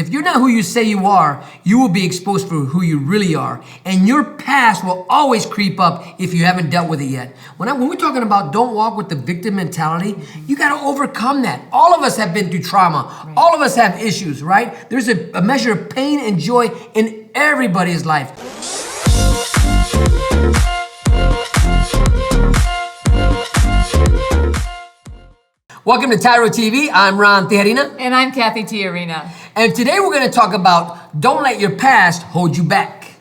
if you're not who you say you are, you will be exposed for who you really are. And your past will always creep up if you haven't dealt with it yet. When we're talking about don't walk with the victim mentality, you got to overcome that. All of us have been through trauma. Right. All of us have issues, right? There's a measure of pain and joy in everybody's life. Welcome to TYRO TV. I'm Ron Tijerina. And I'm Cathy Tijerina. And today we're going to talk about don't let your past hold you back.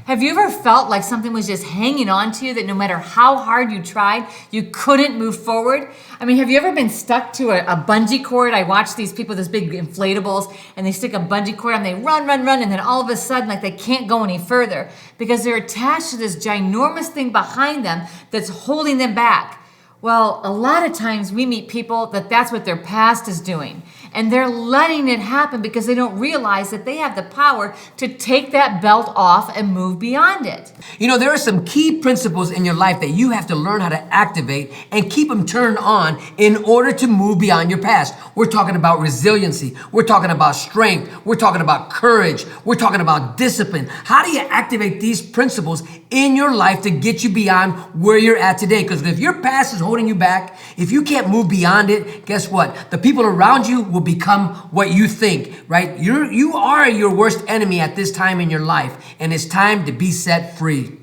Have you ever felt like something was just hanging on to you that no matter how hard you tried, you couldn't move forward? I mean, have you ever been stuck to a bungee cord? I watch these people, those big inflatables, and they stick a bungee cord and they run, and then all of a sudden, like they can't go any further because they're attached to this ginormous thing behind them that's holding them back. Well, a lot of times we meet people that's what their past is doing. And they're letting it happen because they don't realize that they have the power to take that belt off and move beyond it. You know, there are some key principles in your life that you have to learn how to activate and keep them turned on in order to move beyond your past. We're talking about resiliency. We're talking about strength. We're talking about courage. We're talking about discipline. How do you activate these principles in your life to get you beyond where you're at today? Because if your past is holding you back, if you can't move beyond it, guess what? The people around you will become what you think, right? You are your worst enemy at this time in your life, and it's time to be set free.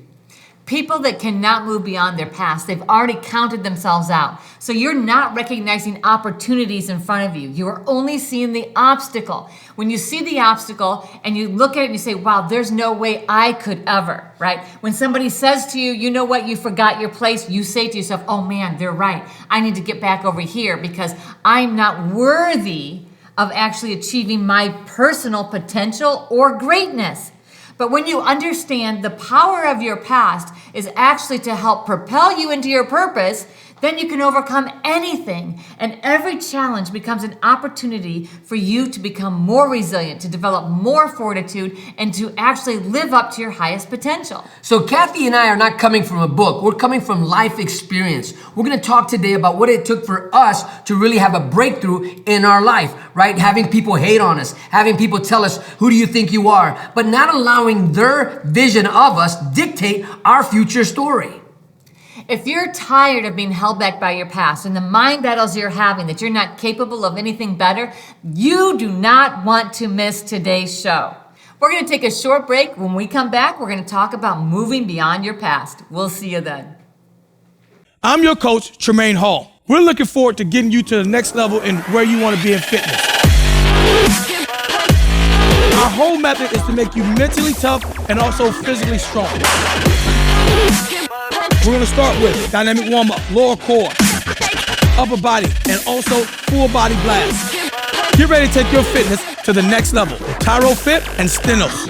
People that cannot move beyond their past, they've already counted themselves out. So you're not recognizing opportunities in front of you. You are only seeing the obstacle. When you see the obstacle and you look at it and you say, wow, there's no way I could ever, right? When somebody says to you, you know what, you forgot your place, you say to yourself, oh man, they're right. I need to get back over here because I'm not worthy of actually achieving my personal potential or greatness. But when you understand the power of your past is actually to help propel you into your purpose, then you can overcome anything. And every challenge becomes an opportunity for you to become more resilient, to develop more fortitude, and to actually live up to your highest potential. So Cathy and I are not coming from a book. We're coming from life experience. We're going to talk today about what it took for us to really have a breakthrough in our life, right? Having people hate on us, having people tell us, who do you think you are? But not allowing their vision of us dictate our future story. If you're tired of being held back by your past and the mind battles you're having, that you're not capable of anything better, you do not want to miss today's show. We're going to take a short break. When we come back, we're going to talk about moving beyond your past. We'll see you then. I'm your coach, Tremaine Hall. We're looking forward to getting you to the next level in where you want to be in fitness. Our whole method is to make you mentally tough and also physically strong. We're going to start with dynamic warm-up, lower core, upper body, and also full body blast. Get ready to take your fitness to the next level. TYRO Fit and Stenos.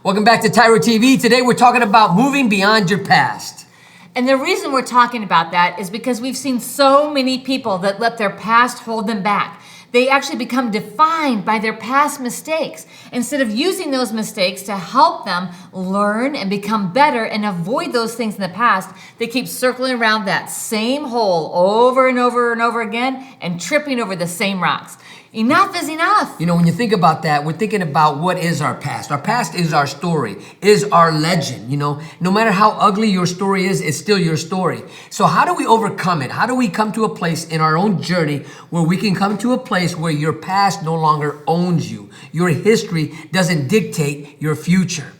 Welcome back to TYRO TV. Today we're talking about moving beyond your past. And the reason we're talking about that is because we've seen so many people that let their past hold them back. They actually become defined by their past mistakes. Instead of using those mistakes to help them learn and become better and avoid those things in the past, they keep circling around that same hole over and over and over again and tripping over the same rocks. Enough is enough. You know, when you think about that, we're thinking about what is our past. Our past is our story, is our legend, you know. No matter how ugly your story is, it's still your story. So how do we overcome it? How do we come to a place in our own journey where we can come to a place where your past no longer owns you? Your history doesn't dictate your future.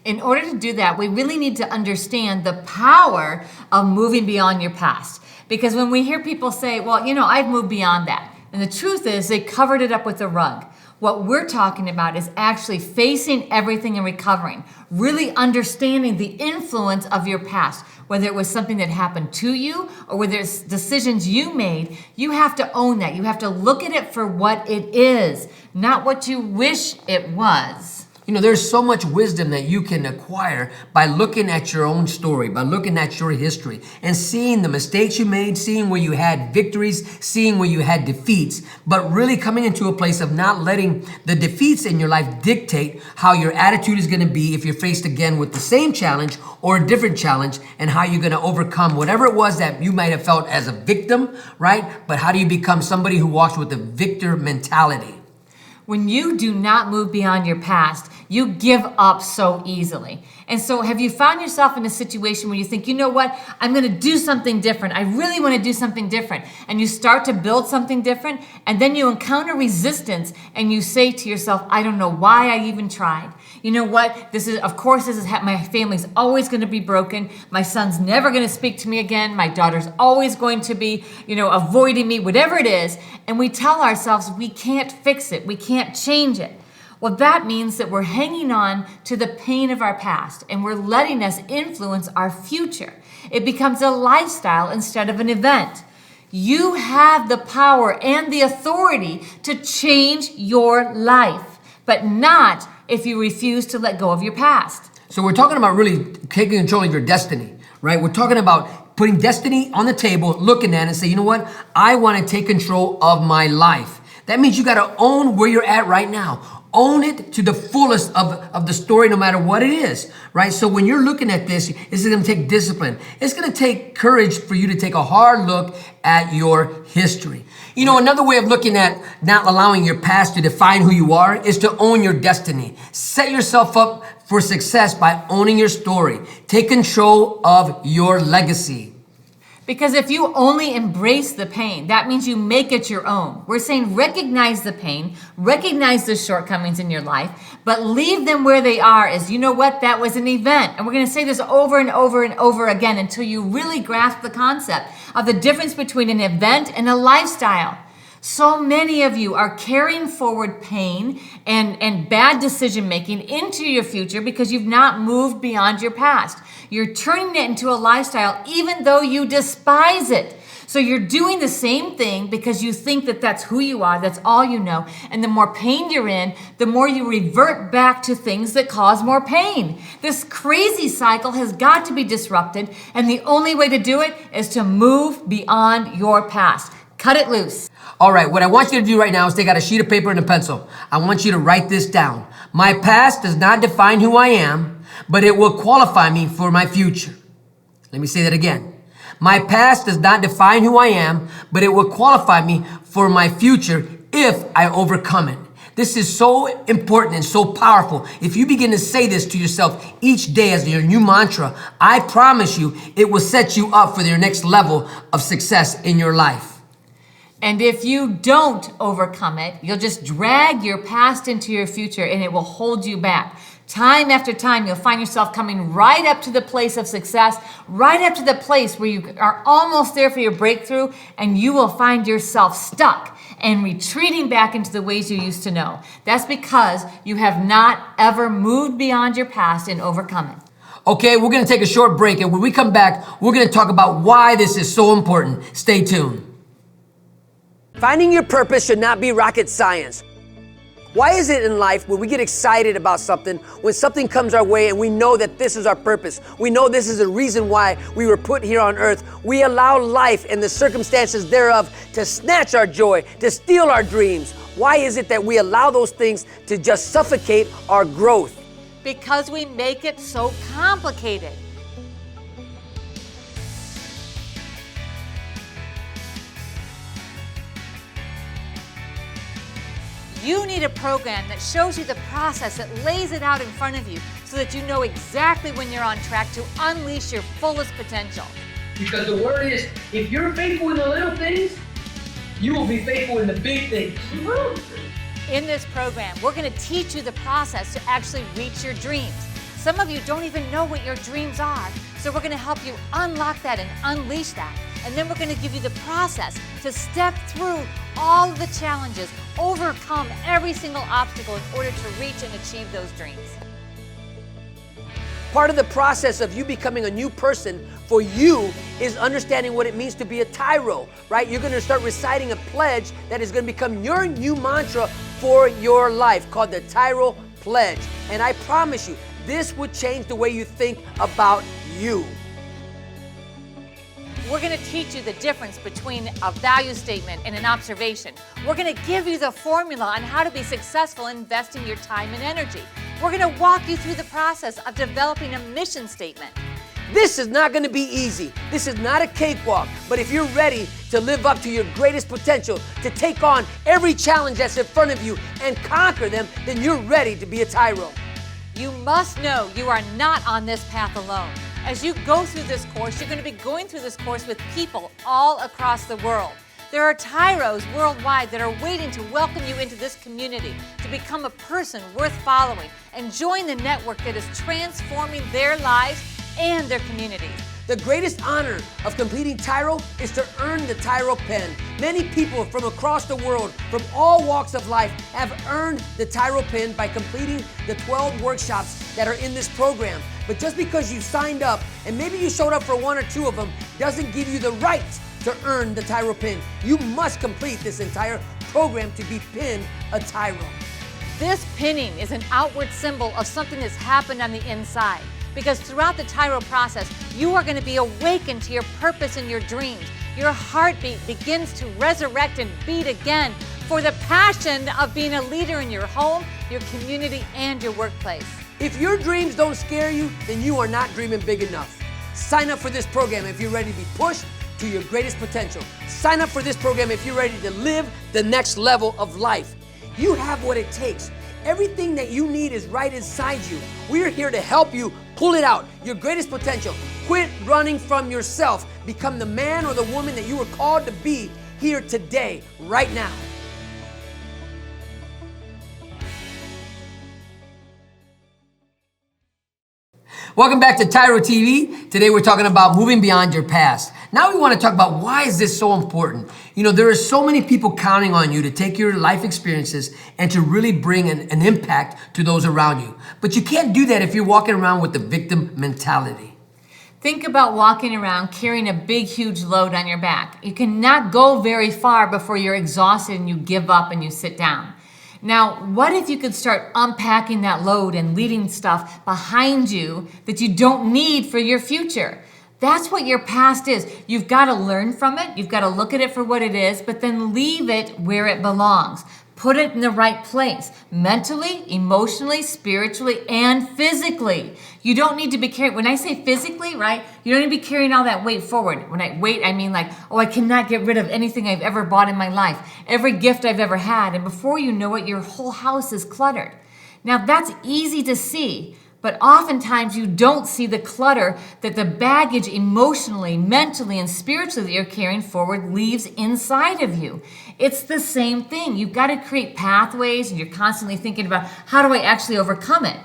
In order to do that, we really need to understand the power of moving beyond your past. Because when we hear people say, well, you know, I've moved beyond that. And the truth is they covered it up with a rug. What we're talking about is actually facing everything and recovering, really understanding the influence of your past, whether it was something that happened to you or whether it's decisions you made. You have to own that. You have to look at it for what it is, not what you wish it was. You know, there's so much wisdom that you can acquire by looking at your own story, by looking at your history and seeing the mistakes you made, seeing where you had victories, seeing where you had defeats, but really coming into a place of not letting the defeats in your life dictate how your attitude is going to be if you're faced again with the same challenge or a different challenge, and how you're going to overcome whatever it was that you might have felt as a victim, right? But how do you become somebody who walks with a victor mentality? When you do not move beyond your past, you give up so easily. And so have you found yourself in a situation where you think, you know what, I'm going to do something different. I really want to do something different. And you start to build something different, and then you encounter resistance, and you say to yourself, I don't know why I even tried. You know what? This is my family's always going to be broken. My son's never going to speak to me again. My daughter's always going to be, avoiding me, whatever it is. And we tell ourselves we can't fix it. We can't change it. Well, that means that we're hanging on to the pain of our past, and we're letting us influence our future. It becomes a lifestyle instead of an event. You have the power and the authority to change your life, but not if you refuse to let go of your past. So we're talking about really taking control of your destiny, right? We're talking about putting destiny on the table, looking at it and say, you know what? I want to take control of my life. That means you got to own where you're at right now. Own it to the fullest of the story, no matter what it is, right? So when you're looking at this is going to take discipline. It's going to take courage for you to take a hard look at your history. You know, another way of looking at not allowing your past to define who you are is to own your destiny. Set yourself up for success by owning your story. Take control of your legacy. Because if you only embrace the pain, that means you make it your own. We're saying recognize the pain, recognize the shortcomings in your life, but leave them where they are as, you know what, that was an event. And we're going to say this over and over and over again until you really grasp the concept of the difference between an event and a lifestyle. So many of you are carrying forward pain and bad decision making into your future because you've not moved beyond your past. You're turning it into a lifestyle even though you despise it. So you're doing the same thing because you think that that's who you are, that's all you know. And the more pain you're in, the more you revert back to things that cause more pain. This crazy cycle has got to be disrupted, and the only way to do it is to move beyond your past. Cut it loose. All right, what I want you to do right now is take out a sheet of paper and a pencil. I want you to write this down. My past does not define who I am, but it will qualify me for my future. Let me say that again. My past does not define who I am, but it will qualify me for my future if I overcome it. This is so important and so powerful. If you begin to say this to yourself each day as your new mantra, I promise you it will set you up for your next level of success in your life. And if you don't overcome it, you'll just drag your past into your future, and it will hold you back. Time after time, you'll find yourself coming right up to the place of success, right up to the place where you are almost there for your breakthrough, and you will find yourself stuck and retreating back into the ways you used to know. That's because you have not ever moved beyond your past and overcome it. Okay, we're going to take a short break, and when we come back, we're going to talk about why this is so important. Stay tuned. Finding your purpose should not be rocket science. Why is it in life when we get excited about something, when something comes our way and we know that this is our purpose, we know this is the reason why we were put here on earth, we allow life and the circumstances thereof to snatch our joy, to steal our dreams? Why is it that we allow those things to just suffocate our growth? Because we make it so complicated. You need a program that shows you the process, that lays it out in front of you so that you know exactly when you're on track to unleash your fullest potential. Because the word is, if you're faithful in the little things, you will be faithful in the big things. In this program, we're going to teach you the process to actually reach your dreams. Some of you don't even know what your dreams are, so we're going to help you unlock that and unleash that. And then we're going to give you the process to step through all of the challenges, overcome every single obstacle in order to reach and achieve those dreams. Part of the process of you becoming a new person for you is understanding what it means to be a TYRO, right? You're going to start reciting a pledge that is going to become your new mantra for your life, called the TYRO pledge. And I promise you, this would change the way you think about you. We're going to teach you the difference between a value statement and an observation. We're going to give you the formula on how to be successful in investing your time and energy. We're going to walk you through the process of developing a mission statement. This is not going to be easy. This is not a cakewalk. But if you're ready to live up to your greatest potential, to take on every challenge that's in front of you and conquer them, then you're ready to be a Tyro. You must know you are not on this path alone. As you go through this course, you're going to be going through this course with people all across the world. There are Tyros worldwide that are waiting to welcome you into this community, to become a person worth following and join the network that is transforming their lives and their communities. The greatest honor of completing TYRO is to earn the TYRO pen. Many people from across the world, from all walks of life, have earned the TYRO pen by completing the 12 workshops that are in this program. But just because you signed up, and maybe you showed up for one or two of them, doesn't give you the right to earn the TYRO pen. You must complete this entire program to be pinned a TYRO. This pinning is an outward symbol of something that's happened on the inside. Because throughout the TYRO process, you are going to be awakened to your purpose and your dreams. Your heartbeat begins to resurrect and beat again for the passion of being a leader in your home, your community, and your workplace. If your dreams don't scare you, then you are not dreaming big enough. Sign up for this program if you're ready to be pushed to your greatest potential. Sign up for this program if you're ready to live the next level of life. You have what it takes. Everything that you need is right inside you. We're here to help you pull it out, your greatest potential. Quit running from yourself. Become the man or the woman that you were called to be here today, right now. Welcome back to TYRO TV. Today we're talking about moving beyond your past. Now we want to talk about why is this so important? You know, there are so many people counting on you to take your life experiences and to really bring an impact to those around you. But you can't do that if you're walking around with the victim mentality. Think about walking around carrying a big, huge load on your back. You cannot go very far before you're exhausted and you give up and you sit down. Now, what if you could start unpacking that load and leaving stuff behind you that you don't need for your future? That's what your past is. You've got to learn from it. You've got to look at it for what it is, but then leave it where it belongs. Put it in the right place, mentally, emotionally, spiritually, and physically. You don't need to be carrying, when I say physically, right, you don't need to be carrying all that weight forward. When I weight, I mean like, oh, I cannot get rid of anything I've ever bought in my life, every gift I've ever had, and before you know it, your whole house is cluttered. Now, that's easy to see, but oftentimes you don't see the clutter that the baggage emotionally, mentally, and spiritually that you're carrying forward leaves inside of you. It's the same thing. You've got to create pathways and you're constantly thinking about how do I actually overcome it?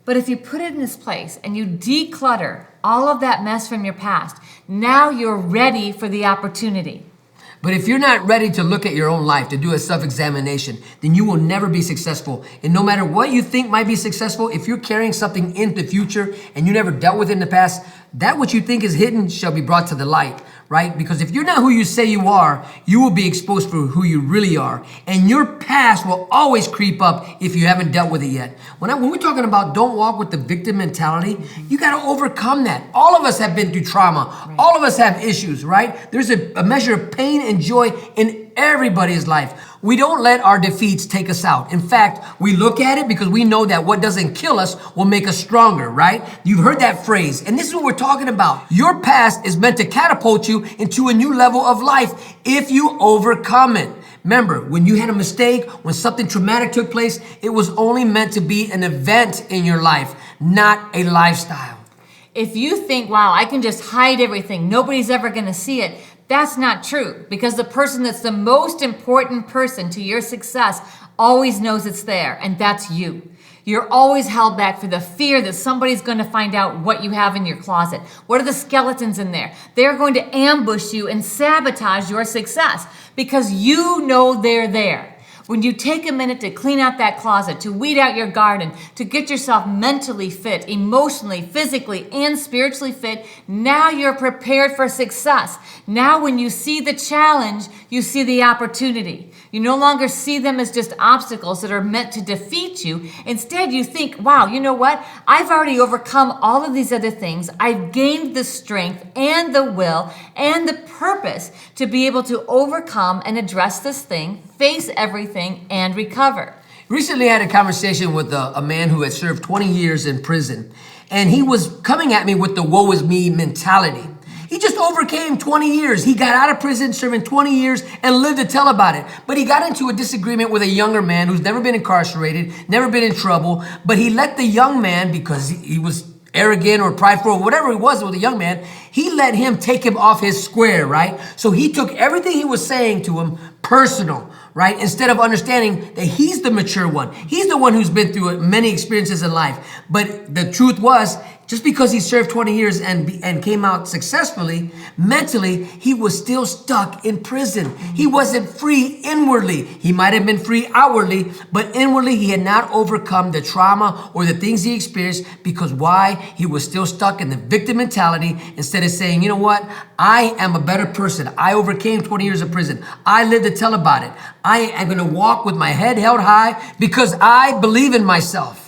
But if you put it in this place and you declutter all of that mess from your past, now you're ready for the opportunity. But if you're not ready to look at your own life, to do a self-examination, then you will never be successful. And no matter what you think might be successful, if you're carrying something into the future and you never dealt with it in the past, that what you think is hidden shall be brought to the light, right? Because if you're not who you say you are, you will be exposed for who you really are. And your past will always creep up if you haven't dealt with it yet. When we're talking about don't walk with the victim mentality, you got to overcome that. All of us have been through trauma. Right. All of us have issues, right? There's a measure of pain and joy in everybody's life. We don't let our defeats take us out. In fact, we look at it because we know that what doesn't kill us will make us stronger, right? You've heard that phrase, and this is what we're talking about. Your past is meant to catapult you into a new level of life if you overcome it. Remember, when you had a mistake, when something traumatic took place, it was only meant to be an event in your life, not a lifestyle. If you think, wow, I can just hide everything, nobody's ever going to see it, that's not true, because the person that's the most important person to your success always knows it's there, and that's you. You're always held back for the fear that somebody's going to find out what you have in your closet. What are the skeletons in there? They're going to ambush you and sabotage your success because you know they're there. When you take a minute to clean out that closet, to weed out your garden, to get yourself mentally fit, emotionally, physically, and spiritually fit, now you're prepared for success. Now when you see the challenge, you see the opportunity. You no longer see them as just obstacles that are meant to defeat you. Instead, you think, wow, you know what? I've already overcome all of these other things. I've gained the strength and the will and the purpose to be able to overcome and address this thing, face everything, and recover. Recently, I had a conversation with a man who had served 20 years in prison, and he was coming at me with the woe is me mentality. He just overcame 20 years. He got out of prison, serving 20 years, and lived to tell about it. But he got into a disagreement with a younger man who's never been incarcerated, never been in trouble, but he let the young man, because he was arrogant or prideful or whatever he was with a young man, he let him take him off his square, right? So he took everything he was saying to him personal, right? Instead of understanding that he's the mature one. He's the one who's been through many experiences in life. But the truth was, just because he served 20 years and came out successfully, mentally, he was still stuck in prison. He wasn't free inwardly. He might have been free outwardly, but inwardly, he had not overcome the trauma or the things he experienced because why? He was still stuck in the victim mentality instead of saying, you know what? I am a better person. I overcame 20 years of prison. I lived to tell about it. I am going to walk with my head held high because I believe in myself.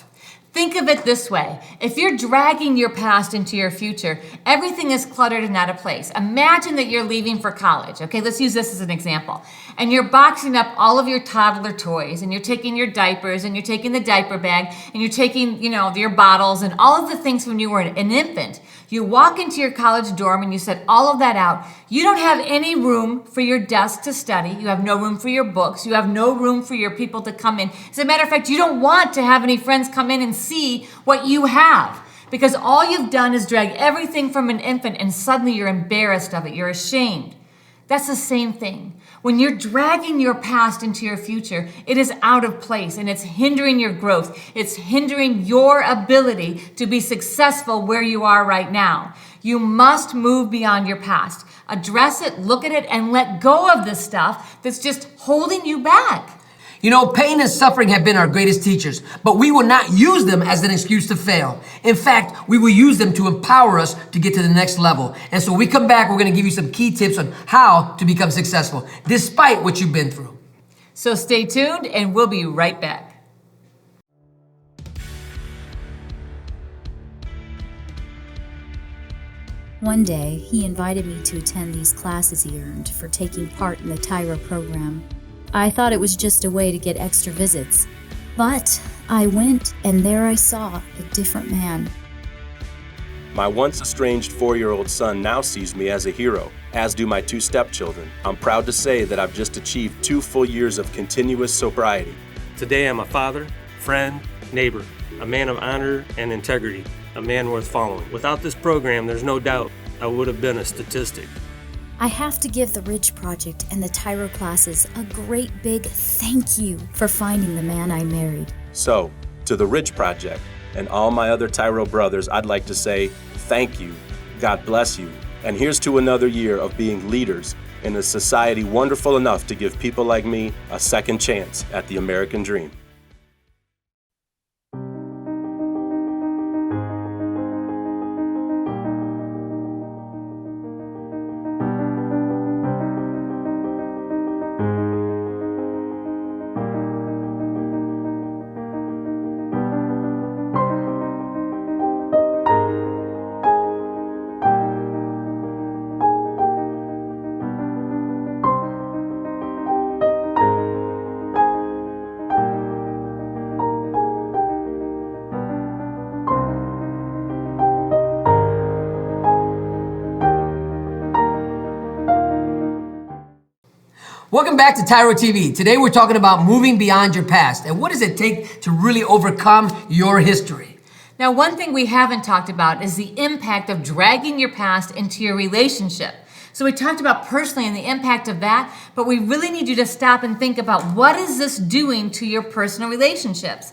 Think of it this way. If you're dragging your past into your future, everything is cluttered and out of place. Imagine that you're leaving for college. Okay, let's use this as an example. And you're boxing up all of your toddler toys, and you're taking your diapers, and you're taking the diaper bag, and you're taking, your bottles, and all of the things when you were an infant. You walk into your college dorm and you set all of that out. You don't have any room for your desk to study. You have no room for your books. You have no room for your people to come in. As a matter of fact, you don't want to have any friends come in and see what you have because all you've done is drag everything from an infant and suddenly you're embarrassed of it. You're ashamed. That's the same thing. When you're dragging your past into your future, it is out of place and it's hindering your growth. It's hindering your ability to be successful where you are right now. You must move beyond your past. Address it, look at it, and let go of the stuff that's just holding you back. You know, pain and suffering have been our greatest teachers, but we will not use them as an excuse to fail. In fact, we will use them to empower us to get to the next level. And so when we come back, we're going to give you some key tips on how to become successful, despite what you've been through. So stay tuned, and we'll be right back. One day, he invited me to attend these classes he earned for taking part in the TYRO program. I thought it was just a way to get extra visits. But I went, and there I saw a different man. My once estranged 4-year-old son now sees me as a hero, as do my 2 stepchildren. I'm proud to say that I've just achieved 2 full years of continuous sobriety. Today I'm a father, friend, neighbor, a man of honor and integrity, a man worth following. Without this program, there's no doubt I would have been a statistic. I have to give the Ridge Project and the TYRO classes a great big thank you for finding the man I married. So, to the Ridge Project and all my other TYRO brothers, I'd like to say thank you, God bless you, and here's to another year of being leaders in a society wonderful enough to give people like me a second chance at the American dream. Welcome back to TYRO TV. Today we're talking about moving beyond your past and what does it take to really overcome your history. Now, one thing we haven't talked about is the impact of dragging your past into your relationship. So we talked about personally and the impact of that, but we really need you to stop and think about what is this doing to your personal relationships?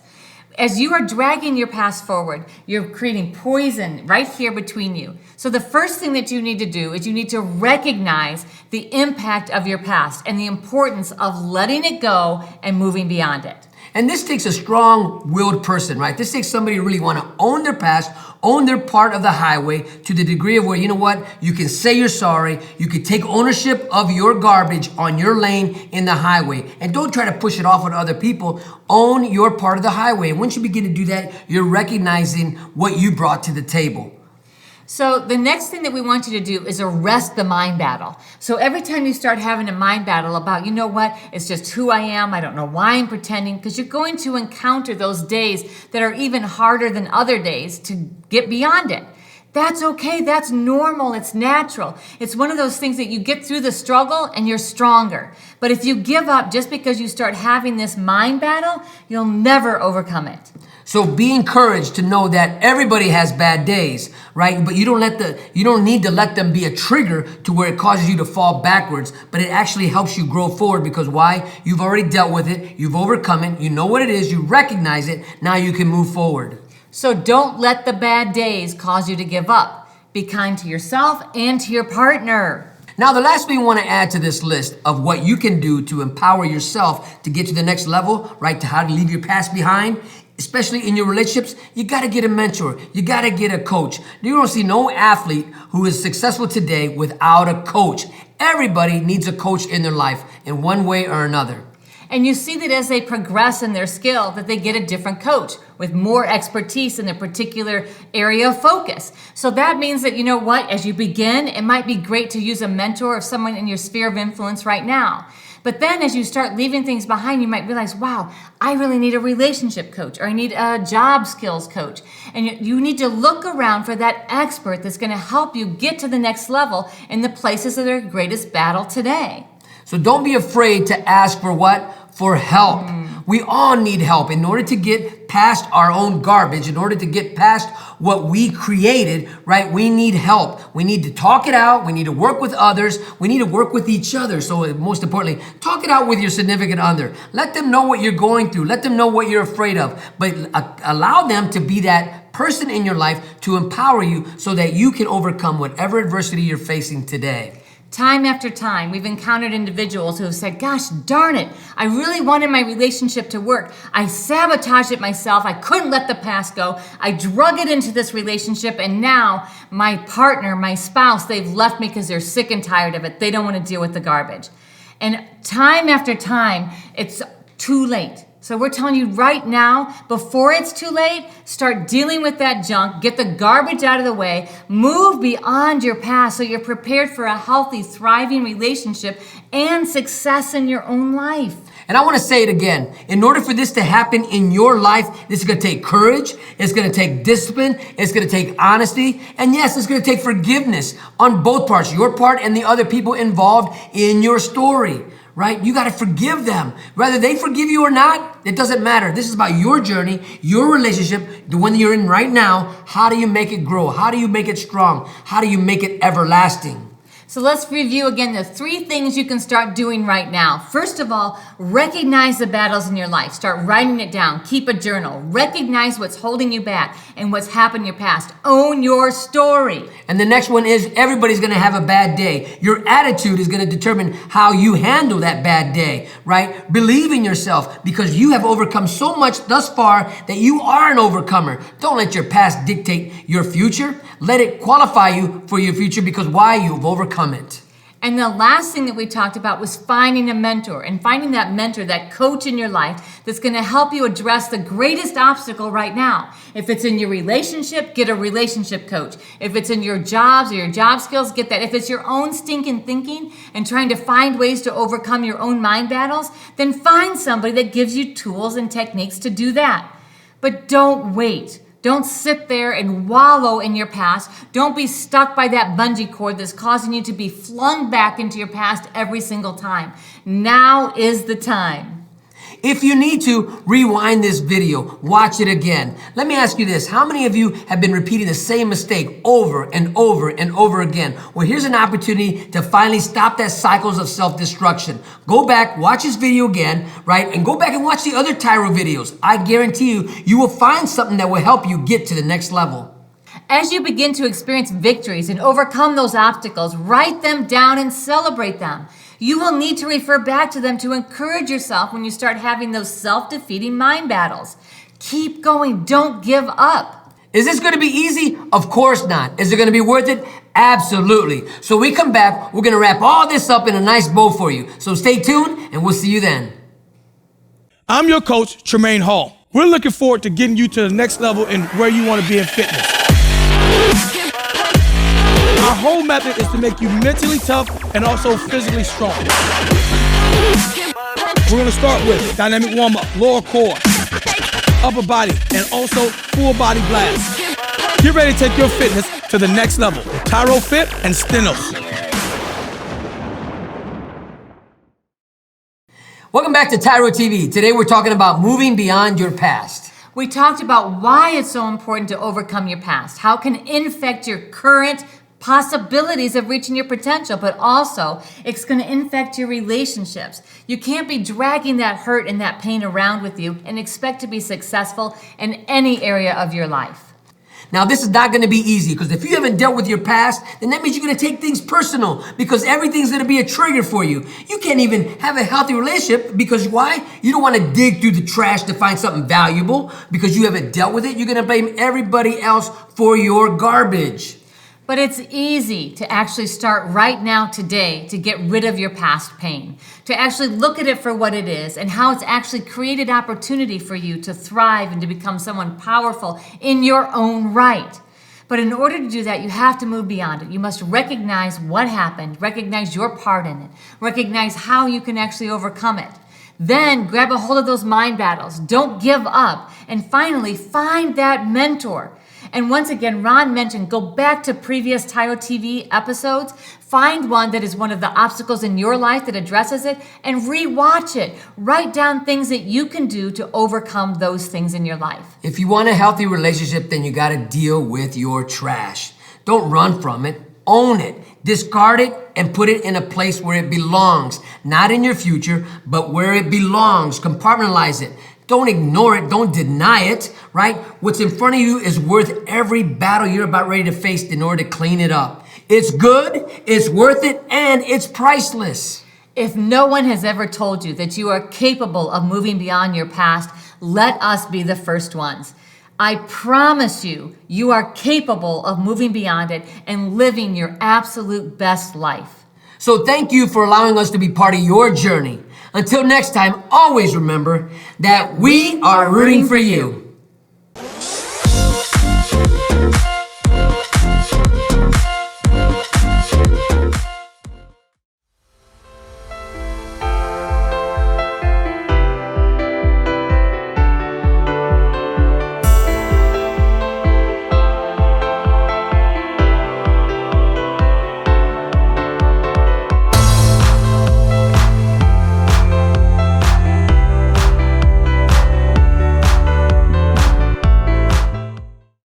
As you are dragging your past forward, you're creating poison right here between you. So the first thing that you need to do is you need to recognize the impact of your past and the importance of letting it go and moving beyond it. And this takes a strong-willed person, right? This takes somebody who really want to own their past, own their part of the highway to the degree of where, you know what, you can say you're sorry, you can take ownership of your garbage on your lane in the highway, and don't try to push it off on other people. Own your part of the highway. And once you begin to do that, you're recognizing what you brought to the table. So the next thing that we want you to do is arrest the mind battle. So every time you start having a mind battle about, you know what, it's just who I am, I don't know why I'm pretending, because you're going to encounter those days that are even harder than other days to get beyond it. That's okay, that's normal, it's natural. It's one of those things that you get through the struggle and you're stronger. But if you give up just because you start having this mind battle, you'll never overcome it. So be encouraged to know that everybody has bad days, right? But you don't need to let them be a trigger to where it causes you to fall backwards, but it actually helps you grow forward because why? You've already dealt with it, you've overcome it, you know what it is, you recognize it, now you can move forward. So don't let the bad days cause you to give up. Be kind to yourself and to your partner. Now, the last thing we want to add to this list of what you can do to empower yourself to get to the next level, right, to how to leave your past behind, especially in your relationships, you got to get a mentor. You got to get a coach. You don't see no athlete who is successful today without a coach. Everybody needs a coach in their life in one way or another. And you see that as they progress in their skill, that they get a different coach with more expertise in their particular area of focus. So that means that, you know what, as you begin, it might be great to use a mentor or someone in your sphere of influence right now. But then as you start leaving things behind, you might realize, wow, I really need a relationship coach, or I need a job skills coach. And you need to look around for that expert that's going to help you get to the next level in the places of their greatest battle today. So don't be afraid to ask for what? For help. We all need help in order to get past our own garbage, in order to get past what we created, right? We need help. We need to talk it out. We need to work with others. We need to work with each other. So most importantly, talk it out with your significant other. Let them know what you're going through. Let them know what you're afraid of. But allow them to be that person in your life to empower you so that you can overcome whatever adversity you're facing today. Time after time, we've encountered individuals who have said, gosh, darn it, I really wanted my relationship to work. I sabotaged it myself. I couldn't let the past go. I drug it into this relationship, and now my partner, my spouse, they've left me because they're sick and tired of it. They don't want to deal with the garbage. And time after time, it's too late. So we're telling you right now, before it's too late, start dealing with that junk, get the garbage out of the way, move beyond your past so you're prepared for a healthy, thriving relationship and success in your own life. And I want to say it again. In order for this to happen in your life, this is going to take courage. It's going to take discipline. It's going to take honesty. And yes, it's going to take forgiveness on both parts, your part and the other people involved in your story. Right? You got to forgive them. Whether they forgive you or not, it doesn't matter. This is about your journey, your relationship, the one that you're in right now. How do you make it grow? How do you make it strong? How do you make it everlasting? So let's review again the 3 things you can start doing right now. First of all, recognize the battles in your life. Start writing it down. Keep a journal. Recognize what's holding you back and what's happened in your past. Own your story. And the next one is everybody's going to have a bad day. Your attitude is going to determine how you handle that bad day, right? Believe in yourself because you have overcome so much thus far that you are an overcomer. Don't let your past dictate your future. Let it qualify you for your future because why? You've overcome it. And the last thing that we talked about was finding a mentor and finding that mentor, that coach in your life that's going to help you address the greatest obstacle right now. If it's in your relationship, get a relationship coach. If it's in your jobs or your job skills, get that. If it's your own stinking thinking and trying to find ways to overcome your own mind battles, then find somebody that gives you tools and techniques to do that. But don't wait. Don't sit there and wallow in your past. Don't be stuck by that bungee cord that's causing you to be flung back into your past every single time. Now is the time. If you need to, rewind this video, watch it again. Let me ask you this. How many of you have been repeating the same mistake over and over and over again? Well, here's an opportunity to finally stop that cycles of self-destruction. Go back, watch this video again, right? And go back and watch the other Tyro videos. I guarantee you, you will find something that will help you get to the next level. As you begin to experience victories and overcome those obstacles, write them down and celebrate them. You will need to refer back to them to encourage yourself when you start having those self-defeating mind battles. Keep going. Don't give up. Is this going to be easy? Of course not. Is it going to be worth it? Absolutely. So we come back, we're going to wrap all this up in a nice bow for you. So stay tuned and we'll see you then. I'm your coach, Tremaine Hall. We're looking forward to getting you to the next level in where you want to be in fitness. Our whole method is to make you mentally tough and also physically strong. We're going to start with dynamic warm-up, lower core, upper body, and also full body blast. Get ready to take your fitness to the next level. Tyro Fit and Stenos. Welcome back to TYRO TV. Today we're talking about moving beyond your past. We talked about why it's so important to overcome your past, how it can infect your current possibilities of reaching your potential, but also it's going to infect your relationships. You can't be dragging that hurt and that pain around with you and expect to be successful in any area of your life. Now, this is not going to be easy because if you haven't dealt with your past, then that means you're going to take things personal because everything's going to be a trigger for you. You can't even have a healthy relationship because why? You don't want to dig through the trash to find something valuable because you haven't dealt with it. You're going to blame everybody else for your garbage. But it's easy to actually start right now today to get rid of your past pain, to actually look at it for what it is and how it's actually created opportunity for you to thrive and to become someone powerful in your own right. But in order to do that, you have to move beyond it. You must recognize what happened, recognize your part in it, recognize how you can actually overcome it. Then grab a hold of those mind battles. Don't give up. And finally, find that mentor. And once again, Ron mentioned, go back to previous TYRO TV episodes, find one that is one of the obstacles in your life that addresses it, and rewatch it. Write down things that you can do to overcome those things in your life. If you want a healthy relationship, then you got to deal with your trash. Don't run from it. Own it. Discard it and put it in a place where it belongs. Not in your future, but where it belongs. Compartmentalize it. Don't ignore it. Don't deny it, right? What's in front of you is worth every battle you're about ready to face in order to clean it up. It's good, it's worth it, and it's priceless. If no one has ever told you that you are capable of moving beyond your past, let us be the first ones. I promise you, you are capable of moving beyond it and living your absolute best life. So thank you for allowing us to be part of your journey. Until next time, always remember that we are rooting for you.